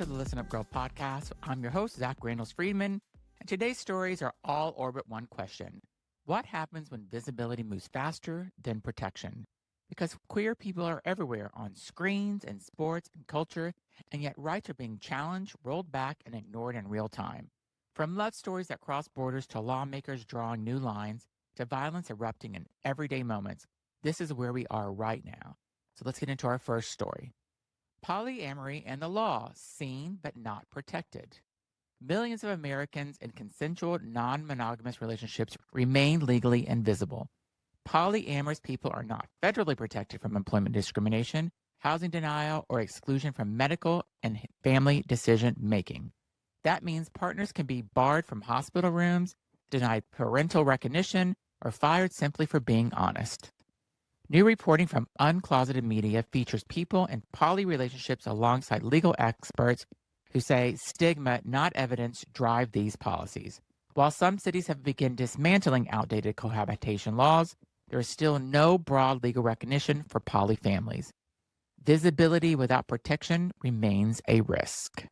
to the Listen Up Girl podcast. I'm your host, Zach Randles-Friedman, and today's stories are all orbit one question. What happens when visibility moves faster than protection? Because queer people are everywhere on screens and sports and culture, and yet rights are being challenged, rolled back, and ignored in real time. From love stories that cross borders to lawmakers drawing new lines to violence erupting in everyday moments, this is where we are right now. So let's get into our first story. Polyamory and the law, seen but not protected. Millions of Americans in consensual, non-monogamous relationships remain legally invisible. Polyamorous people are not federally protected from employment discrimination, housing denial, or exclusion from medical and family decision-making. That means partners can be barred from hospital rooms, denied parental recognition, or fired simply for being honest. New reporting from Uncloseted Media features people in poly relationships alongside legal experts who say stigma, not evidence, drive these policies. While some cities have begun dismantling outdated cohabitation laws, there is still no broad legal recognition for poly families. Visibility without protection remains a risk.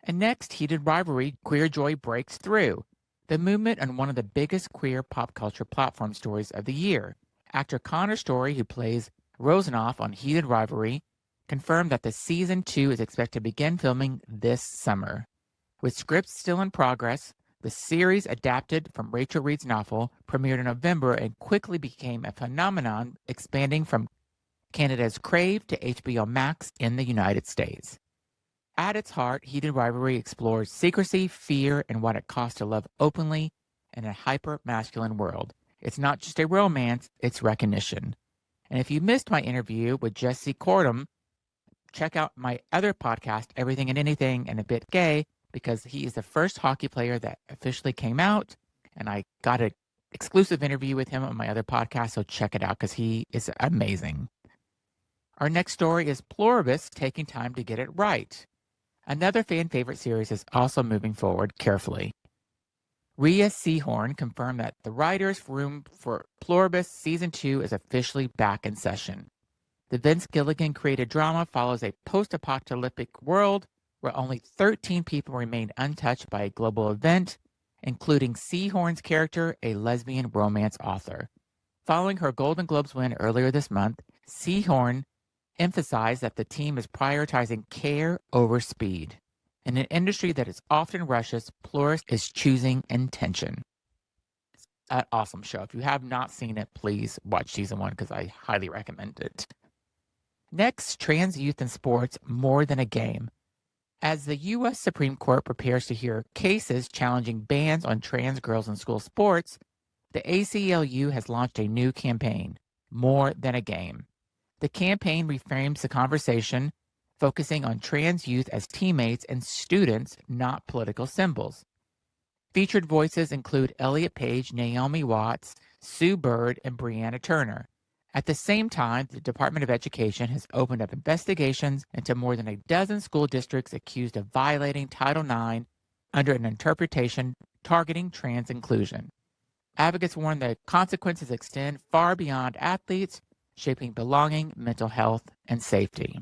And next, heated rivalry, queer joy breaks through. The movement on one of the biggest queer pop culture platform stories of the year. Actor Connor Story, who plays Rosenoff on Heated Rivalry, confirmed that the season 2 is expected to begin filming this summer. With scripts still in progress, the series, adapted from Rachel Reed's novel, premiered in November and quickly became a phenomenon, expanding from Canada's Crave to HBO Max in the United States. At its heart, Heated Rivalry explores secrecy, fear, and what it costs to love openly in a hyper-masculine world. It's not just a romance, it's recognition. And if you missed my interview with Jesse Cordham, check out my other podcast, Everything and Anything and a Bit Gay, because he is the first hockey player that officially came out, and I got an exclusive interview with him on my other podcast, so check it out because he is amazing. Our next story is Pluribus taking time to get it right. Another fan favorite series is also moving forward carefully. Rhea Seehorn confirmed that the writers' room for Pluribus Season 2 is officially back in session. The Vince Gilligan created drama follows a post-apocalyptic world where only 13 people remain untouched by a global event, including Seehorn's character, a lesbian romance author. Following her Golden Globes win earlier this month, Seehorn emphasized that the team is prioritizing care over speed. In an industry that is often rushes, Pluribus is choosing intention. It's an awesome show. If you have not seen it, please watch season 1 because I highly recommend it. Next, trans youth in sports more than a game. As the U.S. Supreme Court prepares to hear cases challenging bans on trans girls in school sports, the ACLU has launched a new campaign, More Than a Game. The campaign reframes the conversation, focusing on trans youth as teammates and students, not political symbols. Featured voices include Elliot Page, Naomi Watts, Sue Bird, and Brianna Turner. At the same time, the Department of Education has opened up investigations into more than a dozen school districts accused of violating Title IX under an interpretation targeting trans inclusion. Advocates warn that consequences extend far beyond athletes, shaping belonging, mental health, and safety.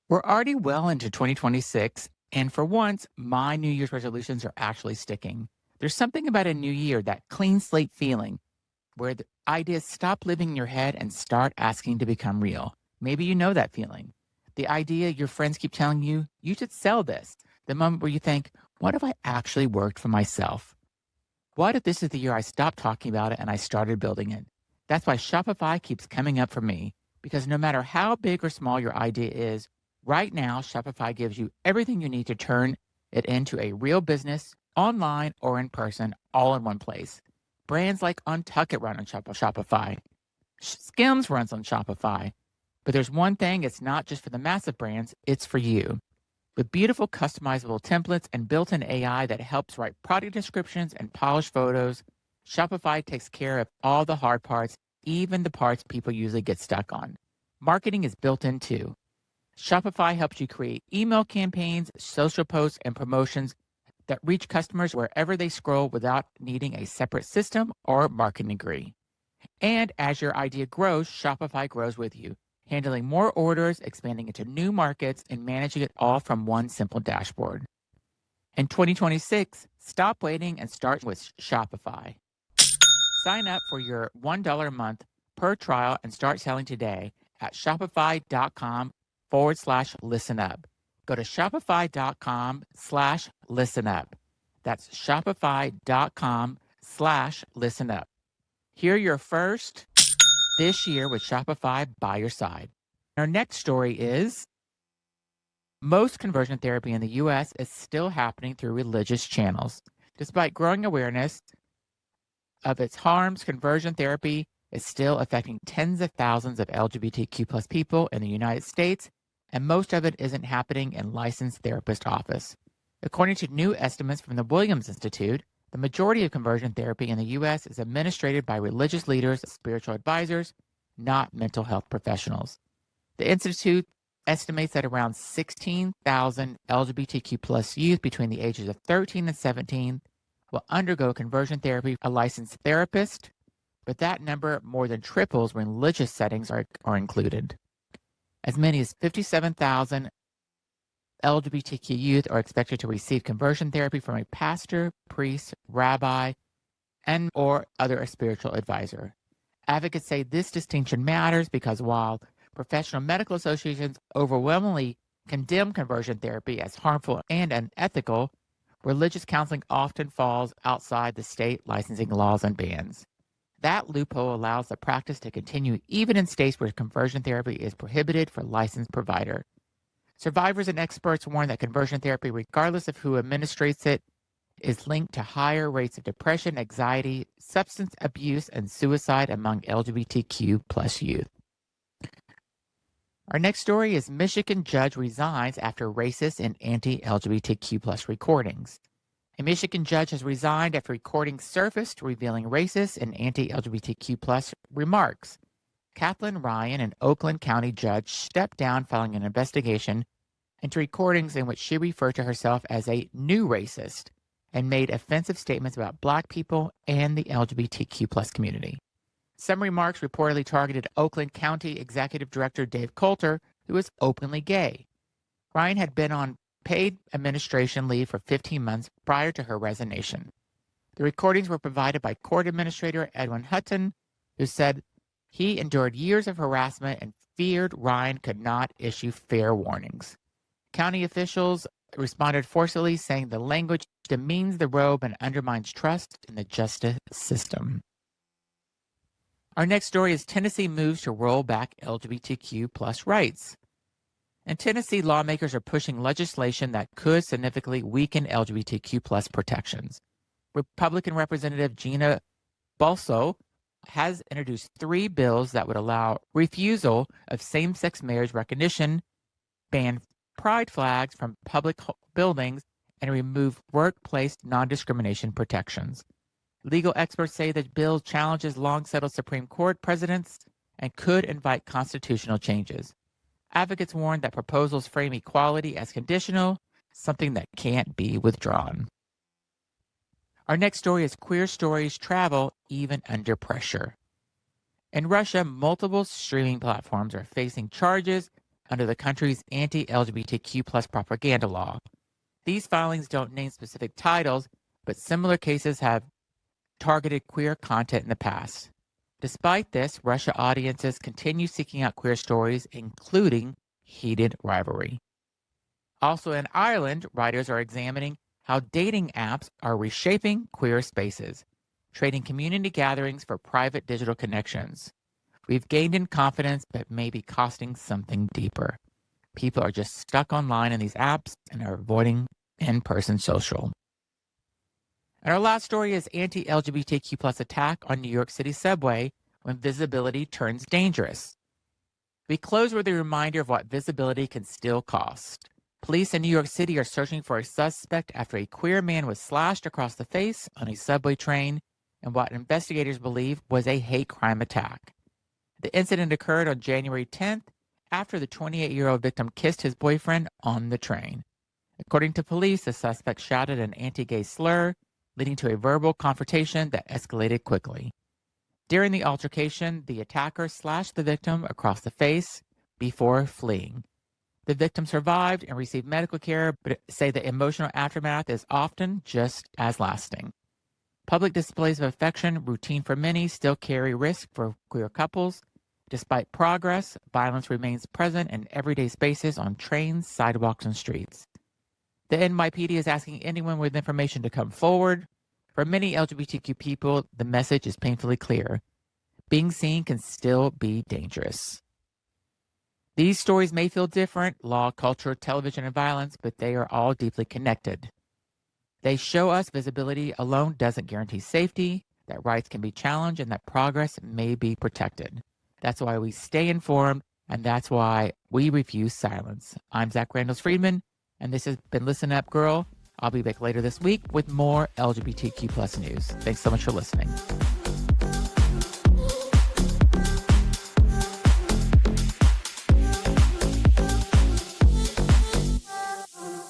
We're already well into 2026, and for once, my New Year's resolutions are actually sticking. There's something about a new year, that clean slate feeling, where the ideas stop living in your head and start asking to become real. Maybe you know that feeling. The idea your friends keep telling you, you should sell this. The moment where you think, what if I actually worked for myself? What if this is the year I stopped talking about it and I started building it? That's why Shopify keeps coming up for me, because no matter how big or small your idea is, right now, Shopify gives you everything you need to turn it into a real business, online or in person, all in one place. Brands like Untuck It run on Shopify. Skims runs on Shopify. But there's one thing, it's not just for the massive brands, it's for you. With beautiful customizable templates and built-in AI that helps write product descriptions and polish photos, Shopify takes care of all the hard parts, even the parts people usually get stuck on. Marketing is built in too. Shopify helps you create email campaigns, social posts, and promotions that reach customers wherever they scroll without needing a separate system or marketing degree. And as your idea grows, Shopify grows with you, handling more orders, expanding into new markets, and managing it all from one simple dashboard. In 2026, stop waiting and start with Shopify. Sign up for your $1 a month per trial and start selling today at shopify.com/listenup. Go to shopify.com/listenup. That's shopify.com/listenup. Hear your first this year with Shopify by your side. Our next story is most conversion therapy in the U.S. is still happening through religious channels. Despite growing awareness of its harms, conversion therapy is still affecting tens of thousands of LGBTQ plus people in the United States, and most of it isn't happening in licensed therapist office. According to new estimates from the Williams Institute, the majority of conversion therapy in the U.S. is administered by religious leaders, spiritual advisors, not mental health professionals. The Institute estimates that around 16,000 LGBTQ plus youth between the ages of 13 and 17 will undergo conversion therapy, a licensed therapist, but that number more than triples when religious settings are included. As many as 57,000 LGBTQ youth are expected to receive conversion therapy from a pastor, priest, rabbi, and or other spiritual advisor. Advocates say this distinction matters because while professional medical associations overwhelmingly condemn conversion therapy as harmful and unethical, religious counseling often falls outside the state licensing laws and bans. That loophole allows the practice to continue even in states where conversion therapy is prohibited for licensed provider. Survivors and experts warn that conversion therapy, regardless of who administrates it, is linked to higher rates of depression, anxiety, substance abuse, and suicide among LGBTQ plus youth. Our next story is Michigan judge resigns after racist and anti-LGBTQ plus recordings. A Michigan judge has resigned after recordings surfaced revealing racist and anti-LGBTQ plus remarks. Kathleen Ryan, an Oakland County judge, stepped down following an investigation into recordings in which she referred to herself as a new racist and made offensive statements about Black people and the LGBTQ plus community. Some remarks reportedly targeted Oakland County Executive Director Dave Coulter, who is openly gay. Ryan had been on paid administration leave for 15 months prior to her resignation. The recordings were provided by Court Administrator Edwin Hutton, who said he endured years of harassment and feared Ryan could not issue fair warnings. County officials responded forcefully, saying the language demeans the robe and undermines trust in the justice system. Our next story is Tennessee moves to roll back LGBTQ plus rights. In Tennessee, lawmakers are pushing legislation that could significantly weaken LGBTQ plus protections. Republican Representative Gina Balso has introduced 3 bills that would allow refusal of same-sex marriage recognition, ban pride flags from public buildings, and remove workplace non-discrimination protections. Legal experts say that bill challenges long-settled Supreme Court precedents and could invite constitutional changes. Advocates warn that proposals frame equality as conditional, something that can't be withdrawn. Our next story is Queer Stories Travel Even Under Pressure. In Russia, multiple streaming platforms are facing charges under the country's anti-LGBTQ plus propaganda law. These filings don't name specific titles, but similar cases have targeted queer content in the past. Despite this, Russia audiences continue seeking out queer stories, including heated rivalry. Also in Ireland, writers are examining how dating apps are reshaping queer spaces, trading community gatherings for private digital connections. We've gained in confidence, but may be costing something deeper. People are just stuck online in these apps and are avoiding in-person social. And our last story is anti-LGBTQ plus attack on New York City subway when visibility turns dangerous. We close with a reminder of what visibility can still cost. Police in New York City are searching for a suspect after a queer man was slashed across the face on a subway train in what investigators believe was a hate crime attack. The incident occurred on January 10th after the 28-year-old victim kissed his boyfriend on the train. According to police, the suspect shouted an anti-gay slur, leading to a verbal confrontation that escalated quickly. During the altercation, the attacker slashed the victim across the face, before fleeing. The victim survived and received medical care, but say the emotional aftermath is often just as lasting. Public displays of affection, routine for many, still carry risk for queer couples. Despite progress, violence remains present in everyday spaces on trains, sidewalks, and streets. The NYPD is asking anyone with information to come forward. For many LGBTQ people, the message is painfully clear. Being seen can still be dangerous. These stories may feel different, law, culture, television, and violence, but they are all deeply connected. They show us visibility alone doesn't guarantee safety, that rights can be challenged, and that progress may be protected. That's why we stay informed, and that's why we refuse silence. I'm Zach Randles-Friedman, and this has been Listen Up, Girl. I'll be back later this week with more LGBTQ plus news. Thanks so much for listening.